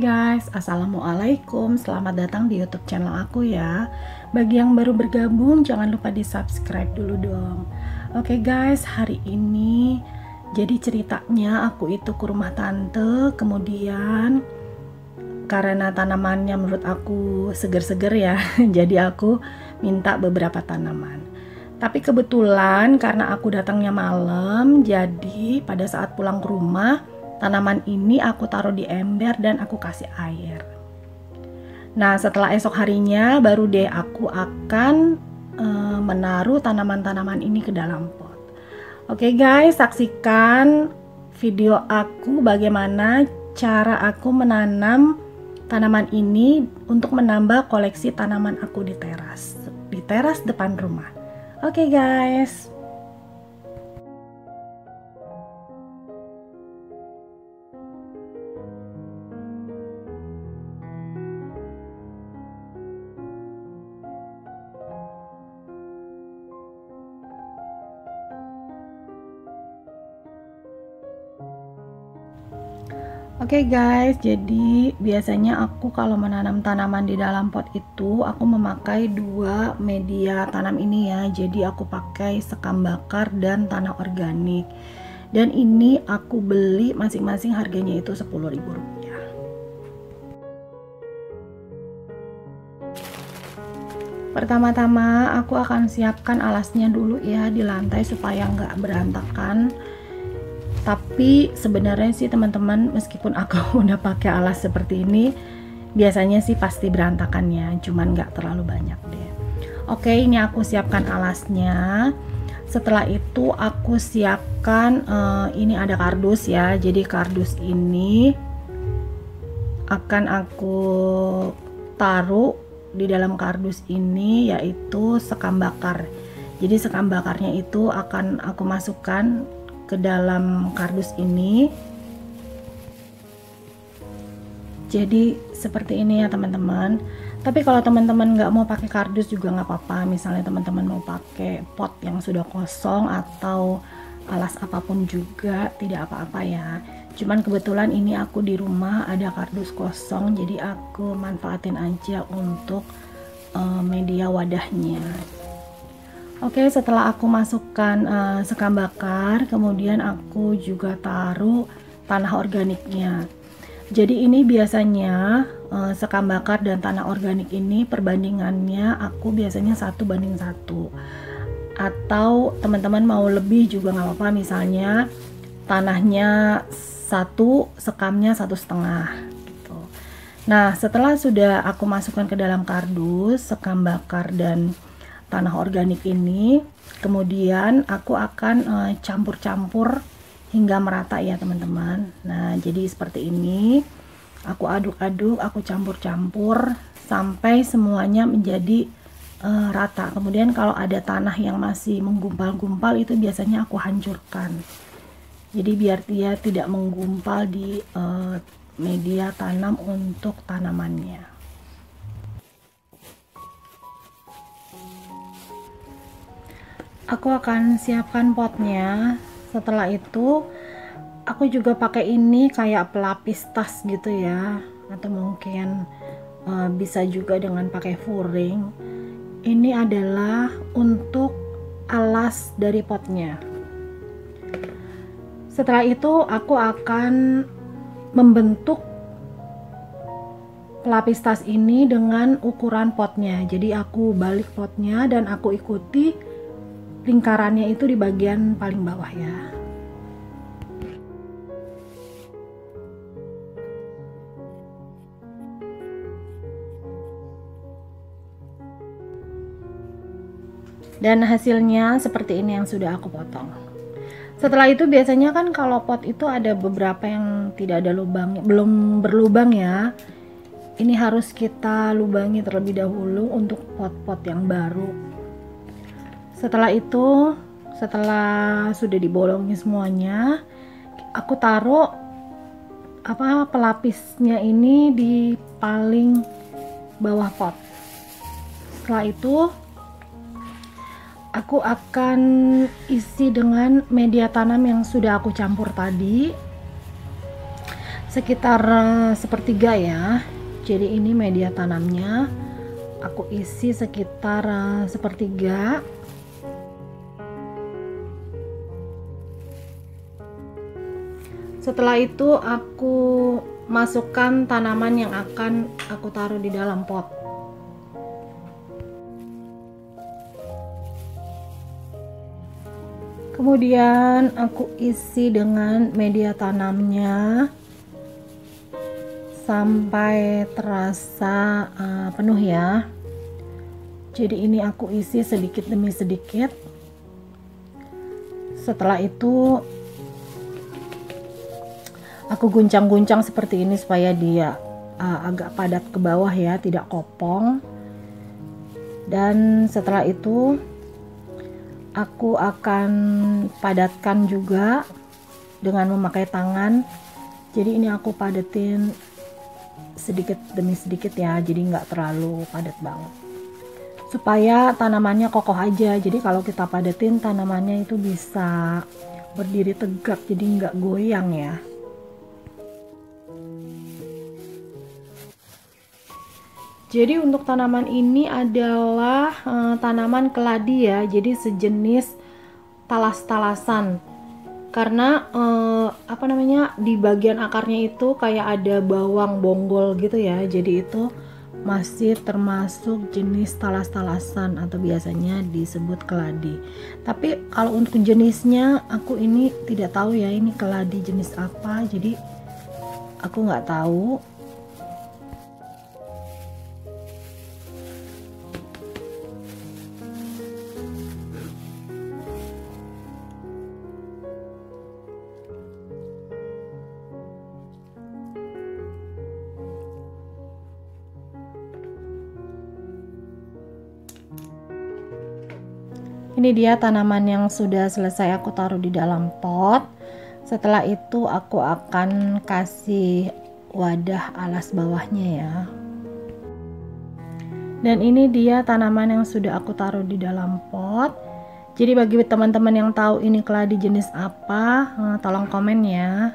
Hai guys, assalamualaikum, selamat datang di YouTube channel aku ya. Bagi yang baru bergabung, jangan lupa di subscribe dulu dong. Oke guys, hari ini jadi ceritanya aku itu ke rumah tante, kemudian karena tanamannya menurut aku seger-seger ya, jadi aku minta beberapa tanaman. Tapi kebetulan karena aku datangnya malam, jadi pada saat pulang ke rumah, tanaman ini aku taruh di ember dan aku kasih air. Nah, setelah esok harinya baru deh aku akan menaruh tanaman-tanaman ini ke dalam pot. Oke guys, saksikan video aku bagaimana cara aku menanam tanaman ini untuk menambah koleksi tanaman aku di teras depan rumah. Oke guys. Oke guys, jadi biasanya aku kalau menanam tanaman di dalam pot itu aku memakai dua media tanam ini ya. Jadi aku pakai sekam bakar dan tanah organik. Dan ini aku beli masing-masing harganya itu Rp10.000. Pertama-tama aku akan siapkan alasnya dulu ya di lantai supaya nggak berantakan. Tapi sebenarnya sih teman-teman, meskipun aku udah pakai alas seperti ini, biasanya sih pasti berantakan ya, cuman nggak terlalu banyak deh. Oke, ini aku siapkan alasnya. Setelah itu aku siapkan ini ada kardus ya. Jadi kardus ini akan aku taruh di dalam kardus ini, yaitu sekam bakar. Jadi sekam bakarnya itu akan aku masukkan ke dalam kardus ini. Jadi seperti ini ya teman-teman. Tapi kalau teman-teman nggak mau pakai kardus juga nggak apa-apa. Misalnya teman-teman mau pakai pot yang sudah kosong atau alas apapun juga tidak apa-apa ya. Cuman kebetulan ini aku di rumah ada kardus kosong, jadi aku manfaatin aja untuk media wadahnya. Oke, setelah aku masukkan sekam bakar, kemudian aku juga taruh tanah organiknya. Jadi ini biasanya sekam bakar dan tanah organik ini perbandingannya aku biasanya 1:1. Atau teman-teman mau lebih juga nggak apa-apa, misalnya tanahnya 1, sekamnya 1,5 gitu. Nah, setelah sudah aku masukkan ke dalam kardus sekam bakar dan tanah organik ini, kemudian aku akan campur-campur hingga merata ya teman-teman. Nah, jadi seperti ini aku aduk-aduk, aku campur-campur sampai semuanya menjadi rata. Kemudian kalau ada tanah yang masih menggumpal-gumpal itu biasanya aku hancurkan, jadi biar dia tidak menggumpal di media tanam untuk tanamannya. Aku akan siapkan potnya. Setelah itu aku juga pakai ini kayak pelapis tas gitu ya, atau mungkin bisa juga dengan pakai furing. Ini adalah untuk alas dari potnya. Setelah itu aku akan membentuk pelapis tas ini dengan ukuran potnya. Jadi aku balik potnya dan aku ikuti lingkarannya itu di bagian paling bawah ya. Dan hasilnya seperti ini yang sudah aku potong. Setelah itu biasanya kan kalau pot itu ada beberapa yang tidak ada lubang, belum berlubang ya. Ini harus kita lubangi terlebih dahulu untuk pot-pot yang baru. Setelah itu, setelah sudah dibolongi semuanya, aku taruh pelapisnya ini di paling bawah pot. Setelah itu aku akan isi dengan media tanam yang sudah aku campur tadi. sekitar sepertiga ya. Jadi ini media tanamnya aku isi sekitar sepertiga. Setelah itu aku masukkan tanaman yang akan aku taruh di dalam pot. Kemudian aku isi dengan media tanamnya sampai terasa penuh ya. Jadi ini aku isi sedikit demi sedikit. Setelah itu aku guncang-guncang seperti ini supaya dia agak padat ke bawah ya, tidak kopong. Dan setelah itu aku akan padatkan juga dengan memakai tangan. Jadi ini aku padatin sedikit demi sedikit ya, jadi nggak terlalu padat banget, supaya tanamannya kokoh aja. Jadi kalau kita padatin, tanamannya itu bisa berdiri tegak, jadi nggak goyang ya. Jadi untuk tanaman ini adalah tanaman keladi ya, jadi sejenis talas-talasan. Karena di bagian akarnya itu kayak ada bawang bonggol gitu ya, jadi itu masih termasuk jenis talas-talasan atau biasanya disebut keladi. Tapi kalau untuk jenisnya aku ini tidak tahu ya, ini keladi jenis apa, jadi aku nggak tahu. Ini dia tanaman yang sudah selesai aku taruh di dalam pot. Setelah itu aku akan kasih wadah alas bawahnya ya. Dan ini dia tanaman yang sudah aku taruh di dalam pot. Jadi bagi teman-teman yang tahu ini keladi jenis apa, tolong komen ya.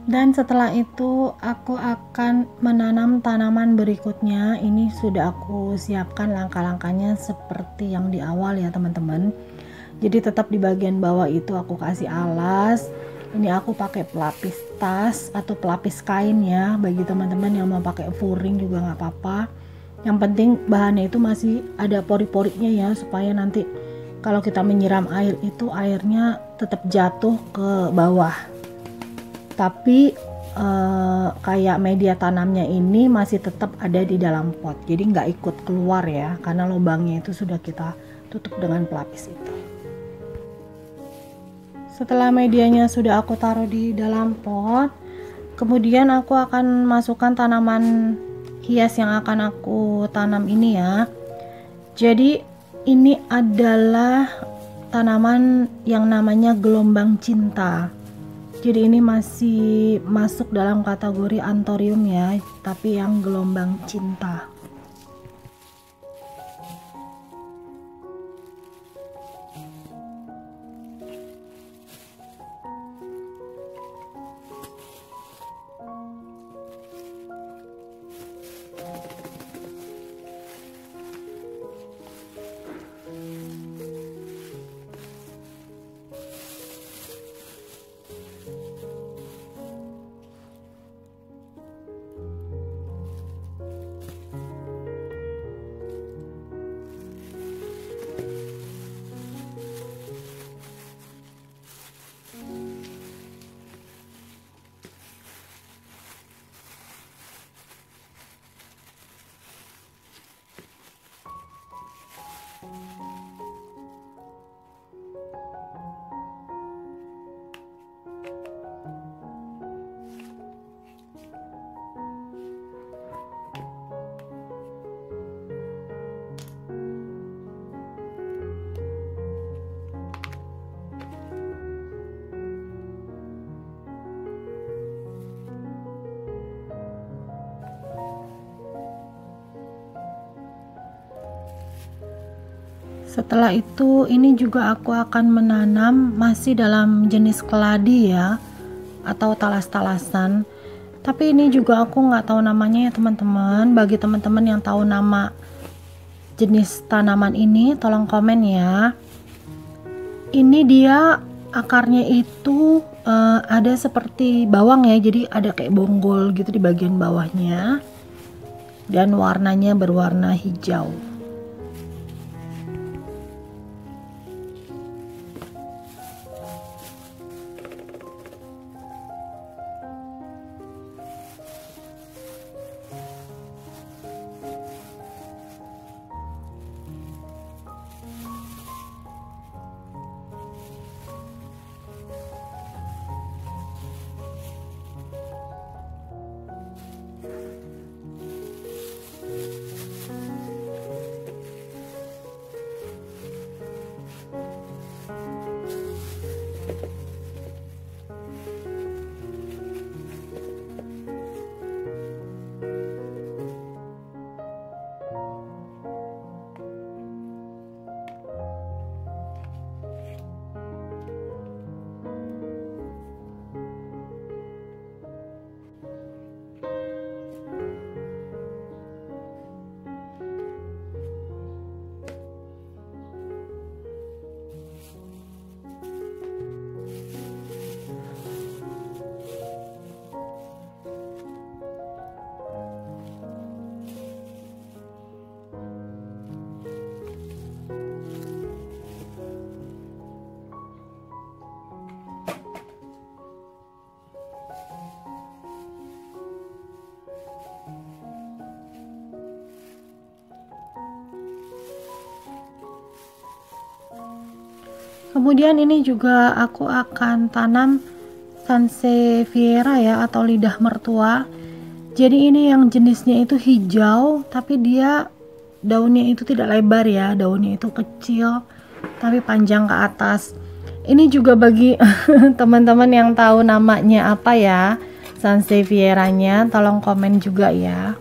Dan setelah itu aku akan menanam tanaman berikutnya. Ini sudah aku siapkan langkah-langkahnya seperti yang di awal ya teman-teman. Jadi tetap di bagian bawah itu aku kasih alas. Ini aku pakai pelapis tas atau pelapis kain ya. Bagi teman-teman yang mau pakai furing juga nggak apa-apa. Yang penting bahannya itu masih ada pori-porinya ya, supaya nanti kalau kita menyiram air itu airnya tetap jatuh ke bawah. Tapi kayak media tanamnya ini masih tetap ada di dalam pot, jadi nggak ikut keluar ya, karena lubangnya itu sudah kita tutup dengan pelapis itu. Setelah medianya sudah aku taruh di dalam pot, kemudian aku akan masukkan tanaman hias yang akan aku tanam ini ya. Jadi ini adalah tanaman yang namanya gelombang cinta. Jadi ini masih masuk dalam kategori anthurium ya, tapi yang gelombang cinta. Setelah itu ini juga aku akan menanam masih dalam jenis keladi ya, atau talas-talasan. Tapi ini juga aku nggak tahu namanya ya teman-teman. Bagi teman-teman yang tahu nama jenis tanaman ini tolong komen ya. Ini dia akarnya itu ada seperti bawang ya, jadi ada kayak bonggol gitu di bagian bawahnya, dan warnanya berwarna hijau. Kemudian ini juga aku akan tanam Sansevieria ya, atau lidah mertua. Jadi ini yang jenisnya itu hijau, tapi dia daunnya itu tidak lebar ya, daunnya itu kecil tapi panjang ke atas. Ini juga bagi teman-teman yang tahu namanya apa ya Sanseviera-nya, tolong komen juga ya.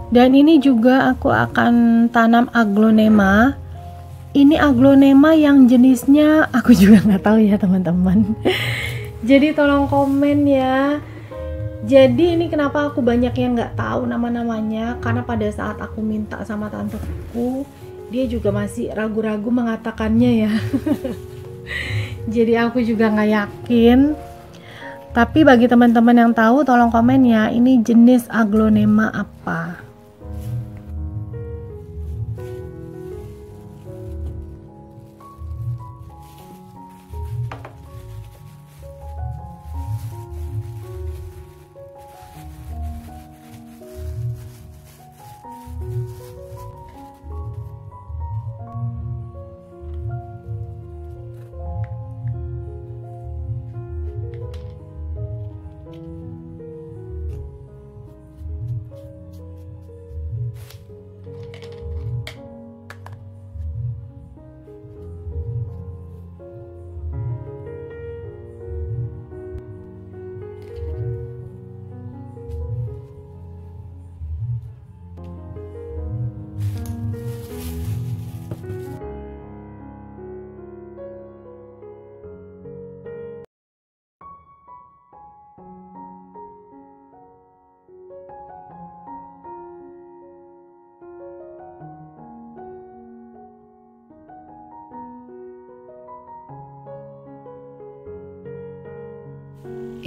Dan ini juga aku akan tanam aglonema. Ini aglonema yang jenisnya aku juga nggak tahu ya teman-teman. Jadi tolong komen ya. Jadi ini kenapa aku banyak yang nggak tahu nama-namanya, karena pada saat aku minta sama tanteku, dia juga masih ragu-ragu mengatakannya ya. Jadi aku juga nggak yakin. Tapi bagi teman-teman yang tahu tolong komen ya, ini jenis aglonema apa.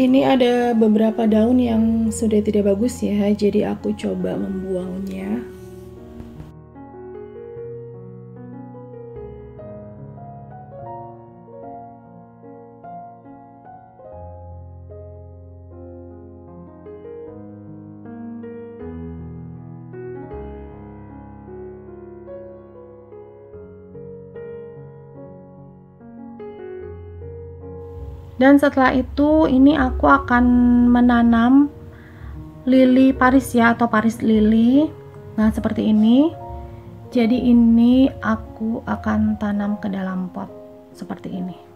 Ini ada beberapa daun yang sudah tidak bagus ya, jadi aku coba membuangnya. Dan setelah itu ini aku akan menanam lili Paris ya, atau Paris lili. Nah seperti ini. Jadi ini aku akan tanam ke dalam pot seperti ini.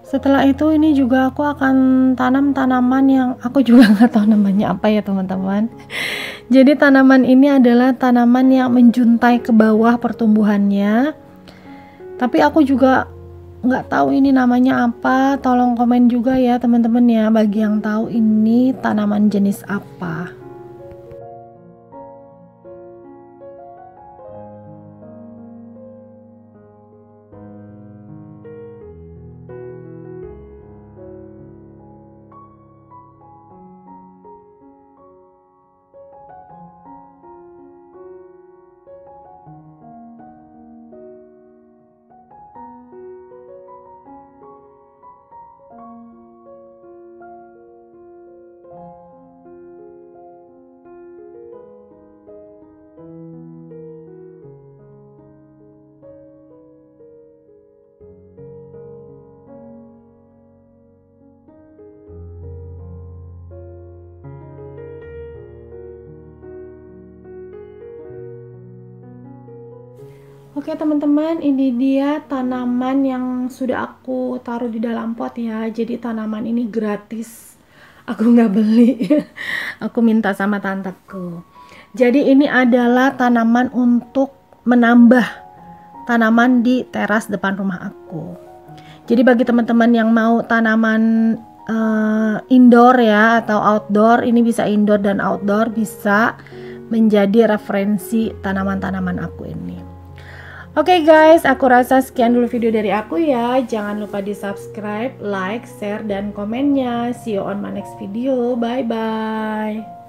Setelah itu ini juga aku akan tanam tanaman yang aku juga nggak tahu namanya apa ya teman-teman. Jadi tanaman ini adalah tanaman yang menjuntai ke bawah pertumbuhannya. Tapi aku juga nggak tahu ini namanya apa. Tolong komen juga ya teman-teman ya, bagi yang tahu ini tanaman jenis apa. Oke teman-teman, ini dia tanaman yang sudah aku taruh di dalam pot ya. Jadi tanaman ini gratis, aku nggak beli. Aku minta sama tanteku. Jadi ini adalah tanaman untuk menambah tanaman di teras depan rumah aku. Jadi bagi teman-teman yang mau tanaman indoor ya atau outdoor, ini bisa indoor dan outdoor, bisa menjadi referensi tanaman-tanaman aku ini. Oke guys, aku rasa sekian dulu video dari aku ya. Jangan lupa di subscribe, like, share, dan komennya. See you on my next video. Bye bye.